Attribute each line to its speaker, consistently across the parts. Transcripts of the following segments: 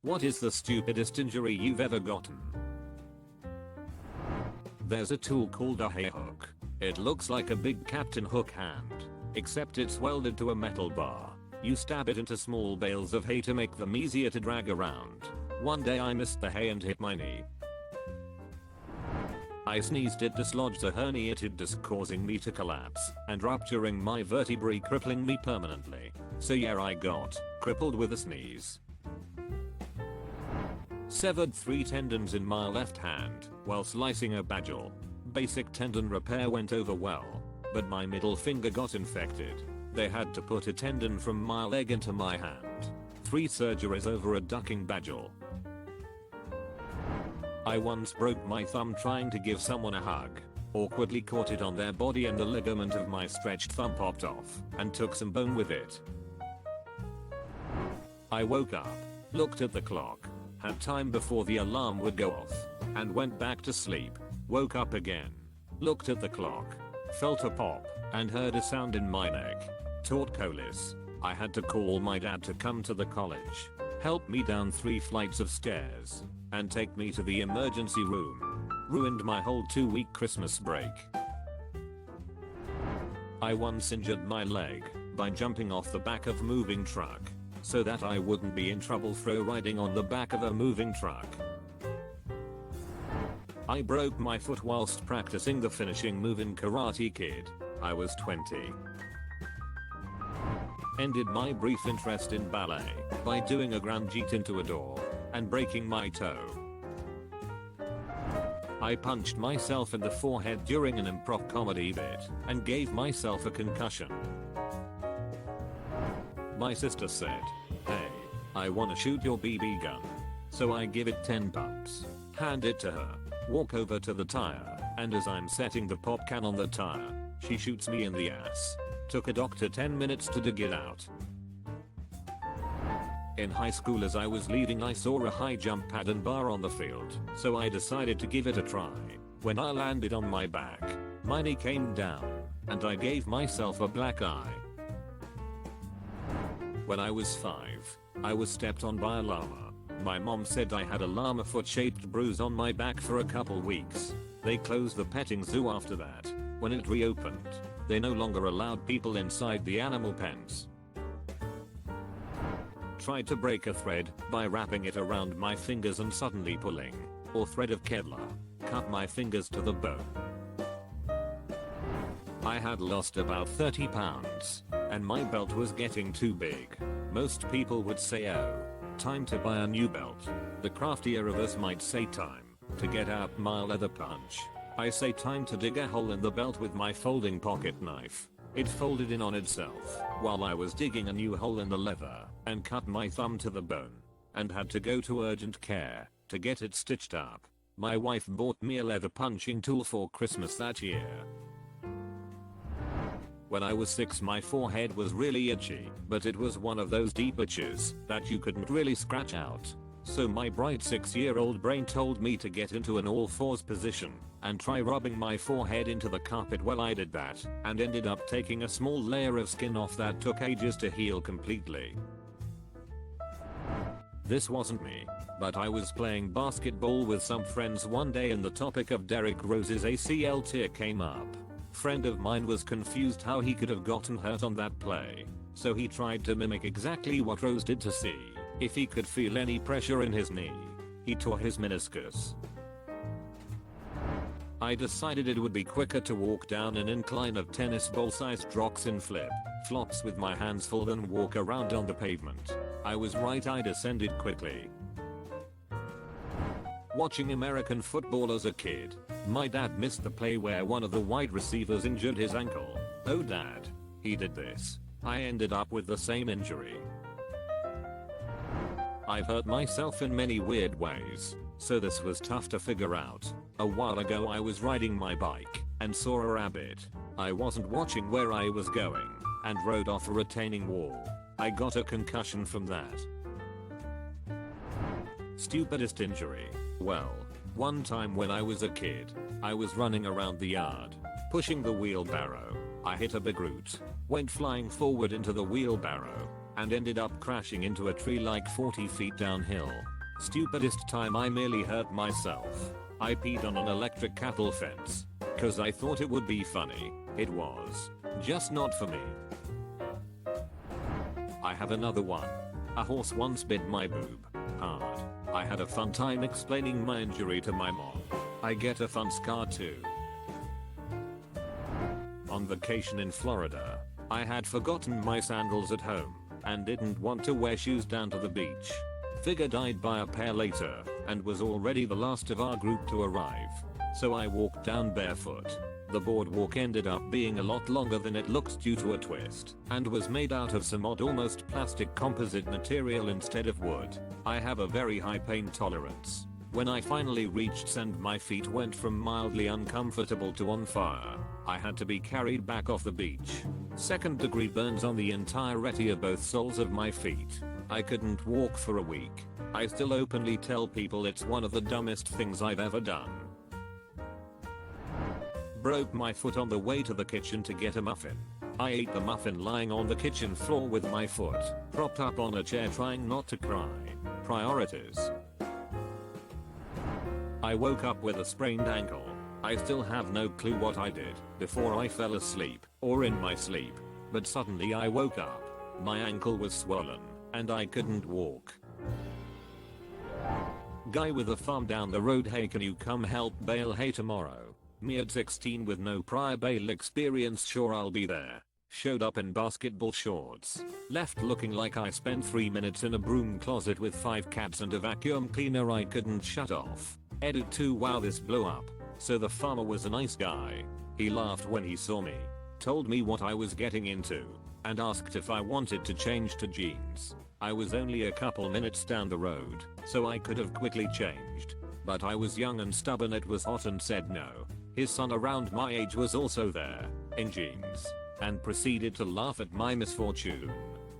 Speaker 1: What is the stupidest injury you've ever gotten? There's a tool called a hay hook. It looks like a big Captain Hook hand, except it's welded to a metal bar. You stab it into small bales of hay to make them easier to drag around. One day I missed the hay and hit my knee. I sneezed, it dislodged a herniated disc, causing me to collapse and rupturing my vertebrae, crippling me permanently. So yeah, I got crippled with a sneeze. Severed 3 tendons in my left hand while slicing a badger. Basic tendon repair went over well, but my middle finger got infected. They had to put a tendon from my leg into my hand. 3 surgeries over a ducking badger. I once broke my thumb trying to give someone a hug. Awkwardly caught it on their body and the ligament of my stretched thumb popped off and took some bone with it. I woke up, looked at the clock, had time before the alarm would go off, and went back to sleep. Woke up again, looked at the clock, felt a pop, and heard a sound in my neck. Taught colis. I had to call my dad to come to the college, help me down 3 flights of stairs, and take me to the emergency room. Ruined my whole 2-week Christmas break. I once injured my leg by jumping off the back of a moving truck so that I wouldn't be in trouble through riding on the back of a moving truck. I broke my foot whilst practicing the finishing move in Karate Kid. I was 20. Ended my brief interest in ballet by doing a grand jeet into a door and breaking my toe. I punched myself in the forehead during an improv comedy bit and gave myself a concussion. My sister said, "Hey, I wanna shoot your BB gun." So I give it 10 pumps, hand it to her, walk over to the tire, and as I'm setting the pop can on the tire, she shoots me in the ass. Took a doctor 10 minutes to dig it out. In high school, as I was leaving, I saw a high jump pad and bar on the field, so I decided to give it a try. When I landed on my back, my knee came down, and I gave myself a black eye. When I was 5, I was stepped on by a llama. My mom said I had a llama foot-shaped bruise on my back for a couple weeks. They closed the petting zoo after that. When it reopened, they no longer allowed people inside the animal pens. Tried to break a thread by wrapping it around my fingers and suddenly pulling, or thread of Kevlar, cut my fingers to the bone. I had lost about 30 pounds, and my belt was getting too big. Most people would say, "Oh, time to buy a new belt." The craftier of us might say time to get out my leather punch. I say time to dig a hole in the belt with my folding pocket knife. It folded in on itself while I was digging a new hole in the leather and cut my thumb to the bone and had to go to urgent care to get it stitched up. My wife bought me a leather punching tool for Christmas that year. When I was 6, my forehead was really itchy, but it was one of those deep itches that you couldn't really scratch out. So my bright 6-year-old brain told me to get into an all-fours position and try rubbing my forehead into the carpet. Well, I did that and ended up taking a small layer of skin off that took ages to heal completely. This wasn't me, but I was playing basketball with some friends one day and the topic of Derrick Rose's ACL tear came up. Friend of mine was confused how he could have gotten hurt on that play, so he tried to mimic exactly what Rose did to see if he could feel any pressure in his knee. He tore his meniscus. I decided it would be quicker to walk down an incline of tennis ball sized rocks in flip flops with my hands full than walk around on the pavement. I was right, I descended quickly. Watching American football as a kid, my dad missed the play where one of the wide receivers injured his ankle. "Oh dad, he did this." I ended up with the same injury. I've hurt myself in many weird ways, so this was tough to figure out. A while ago I was riding my bike and saw a rabbit. I wasn't watching where I was going and rode off a retaining wall. I got a concussion from that. Stupidest injury. Well, one time when I was a kid, I was running around the yard, pushing the wheelbarrow. I hit a big root, went flying forward into the wheelbarrow, and ended up crashing into a tree like 40 feet downhill. Stupidest time, I merely hurt myself. I peed on an electric cattle fence. Cause I thought it would be funny. It was. Just not for me. I have another one. A horse once bit my boob. Hard. I had a fun time explaining my injury to my mom. I get a fun scar too. On vacation in Florida, I had forgotten my sandals at home and didn't want to wear shoes down to the beach. Figured I'd buy a pair later and was already the last of our group to arrive. So I walked down barefoot. The boardwalk ended up being a lot longer than it looked due to a twist and was made out of some odd almost plastic composite material instead of wood. I have a very high pain tolerance. When I finally reached sand, my feet went from mildly uncomfortable to on fire. I had to be carried back off the beach. Second-degree burns on the entirety of both soles of my feet. I couldn't walk for a week. I still openly tell people it's one of the dumbest things I've ever done. Broke my foot on the way to the kitchen to get a muffin. I ate the muffin lying on the kitchen floor with my foot propped up on a chair, trying not to cry. Priorities. I woke up with a sprained ankle. I still have no clue what I did before I fell asleep or in my sleep, but suddenly I woke up. My ankle was swollen and I couldn't walk. Guy with a farm down the road, hey can you come help bale hay tomorrow? Me at 16 with no prior bale experience, sure I'll be there. Showed up in basketball shorts. Left looking like I spent 3 minutes in a broom closet with 5 cats and a vacuum cleaner I couldn't shut off. Edit 2, wow this blew up. So the farmer was a nice guy. He laughed when he saw me, told me what I was getting into, and asked if I wanted to change to jeans. I was only a couple minutes down the road, so I could have quickly changed. But I was young and stubborn, it was hot, and said no. His son around my age was also there, in jeans, and proceeded to laugh at my misfortune.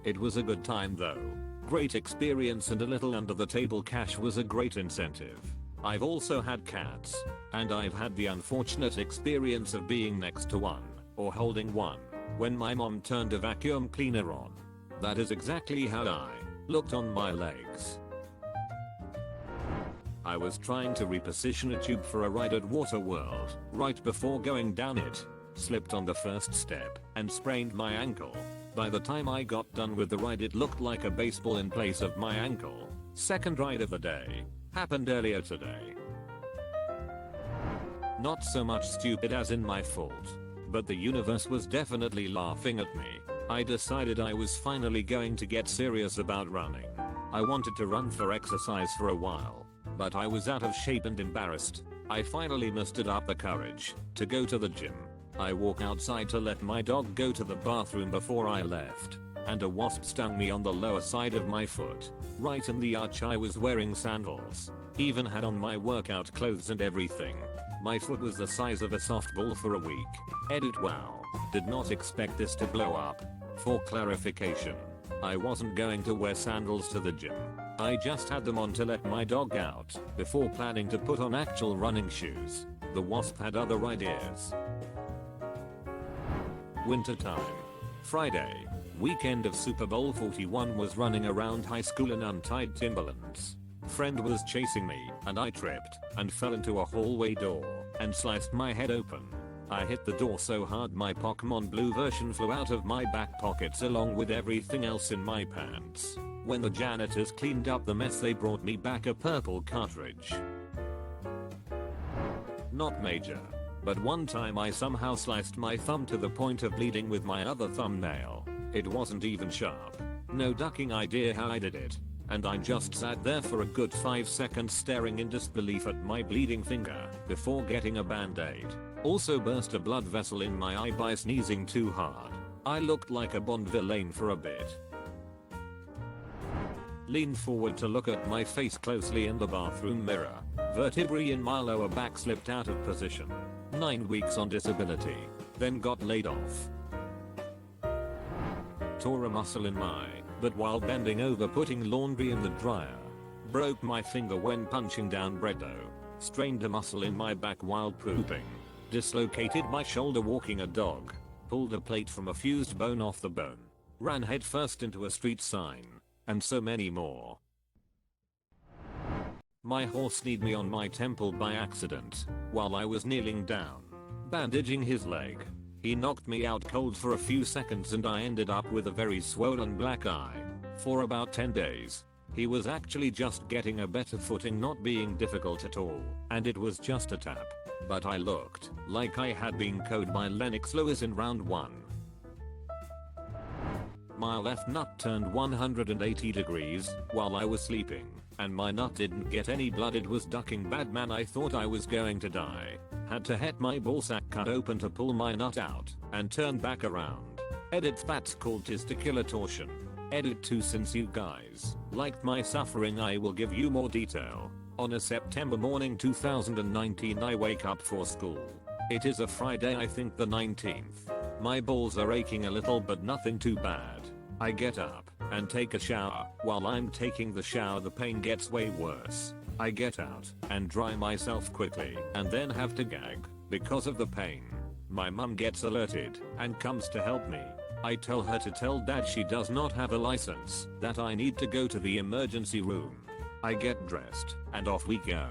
Speaker 1: It was a good time though. Great experience, and a little under the table cash was a great incentive. I've also had cats, and I've had the unfortunate experience of being next to one, or holding one, when my mom turned a vacuum cleaner on. That is exactly how I looked on my legs. I was trying to reposition a tube for a ride at Waterworld. Right before going down it, slipped on the first step and sprained my ankle. By the time I got done with the ride, it looked like a baseball in place of my ankle. Second ride of the day. Happened earlier today. Not so much stupid as in my fault, but the universe was definitely laughing at me. I decided I was finally going to get serious about running. I wanted to run for exercise for a while, but I was out of shape and embarrassed. I finally mustered up the courage to go to the gym. I walk outside to let my dog go to the bathroom before I left, and a wasp stung me on the lower side of my foot, right in the arch. I was wearing sandals, even had on my workout clothes and everything. My foot was the size of a softball for a week. Edit, wow, did not expect this to blow up. For clarification, I wasn't going to wear sandals to the gym. I just had them on to let my dog out before planning to put on actual running shoes. The wasp had other ideas. Wintertime. Friday, weekend of Super Bowl 41, was running around high school in untied Timberlands. Friend was chasing me, and I tripped and fell into a hallway door and sliced my head open. I hit the door so hard my Pokemon Blue version flew out of my back pockets along with everything else in my pants. When the janitors cleaned up the mess, they brought me back a purple cartridge. Not major, but one time I somehow sliced my thumb to the point of bleeding with my other thumbnail. It wasn't even sharp. No ducking idea how I did it, and I just sat there for a good 5 seconds staring in disbelief at my bleeding finger before getting a band-aid. Also burst a blood vessel in my eye by sneezing too hard. I looked like a Bond villain for a bit. Leaned forward to look at my face closely in the bathroom mirror. Vertebrae in my lower back slipped out of position. 9 weeks on disability. Then got laid off. Tore a muscle in my butt while bending over putting laundry in the dryer. Broke my finger when punching down bread dough. Strained a muscle in my back while pooping. Dislocated my shoulder walking a dog. Pulled a plate from a fused bone off the bone. ran headfirst into a street sign, and so many more. My horse kneed me on my temple by accident while I was kneeling down, bandaging his leg. He knocked me out cold for a few seconds and I ended up with a very swollen black eye for about 10 days. He was actually just getting a better footing, not being difficult at all, and it was just a tap. But I looked like I had been cowed by Lennox Lewis in round 1. My left nut turned 180 degrees while I was sleeping, and my nut didn't get any blood. It was ducking bad, man. I thought I was going to die. Had to have my ballsack cut open to pull my nut out and turn back around. Edit, that's called testicular torsion. Edit 2. Since you guys liked my suffering, I will give you more detail. On a September morning 2019, I wake up for school. It is a Friday, I think the 19th. My balls are aching a little but nothing too bad. I get up and take a shower. While I'm taking the shower, the pain gets way worse. I get out and dry myself quickly and then have to gag because of the pain. My mum gets alerted and comes to help me. I tell her to tell dad she does not have a license, that I need to go to the emergency room. I get dressed and off we go.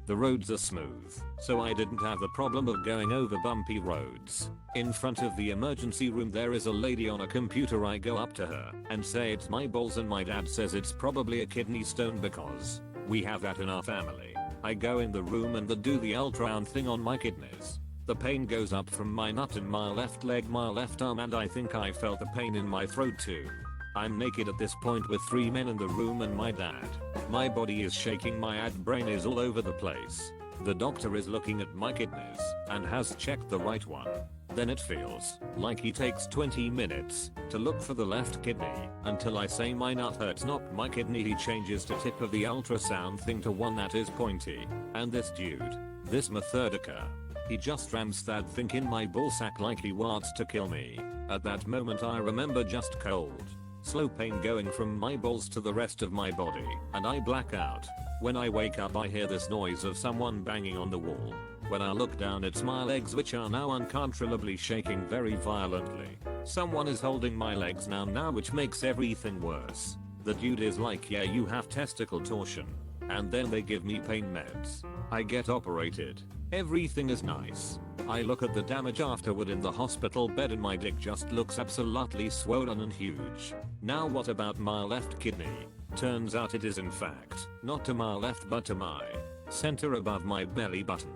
Speaker 1: The roads are smooth, so I didn't have the problem of going over bumpy roads. In front of the emergency room there is a lady on a computer. I go up to her and say it's my balls, and my dad says it's probably a kidney stone because we have that in our family. I go in the room and they do the ultrasound thing on my kidneys. The pain goes up from my nut in my left leg, my left arm, and I think I felt the pain in my throat too. I'm naked at this point with 3 men in the room and my dad. My body is shaking, my brain is all over the place. The doctor is looking at my kidneys and has checked the right one. Then it feels like he takes 20 minutes to look for the left kidney until I say my nut hurts, not my kidney. He changes the tip of the ultrasound thing to one that is pointy. And this dude, this Methodica, he just rams that thing in my ballsack like he wants to kill me. At that moment I remember just cold, slow pain going from my balls to the rest of my body, and I black out. When I wake up I hear this noise of someone banging on the wall. When I look down, it's my legs, which are now uncontrollably shaking very violently. Someone is holding my legs now, which makes everything worse. The dude is like, yeah, you have testicle torsion. And then they give me pain meds. I get operated. Everything is nice. I look at the damage afterward in the hospital bed and my dick just looks absolutely swollen and huge. Now what about my left kidney? Turns out it is in fact not to my left but to my center above my belly button.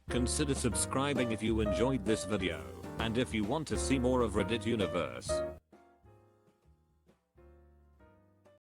Speaker 1: Consider subscribing if you enjoyed this video, and if you want to see more of Reddit Universe.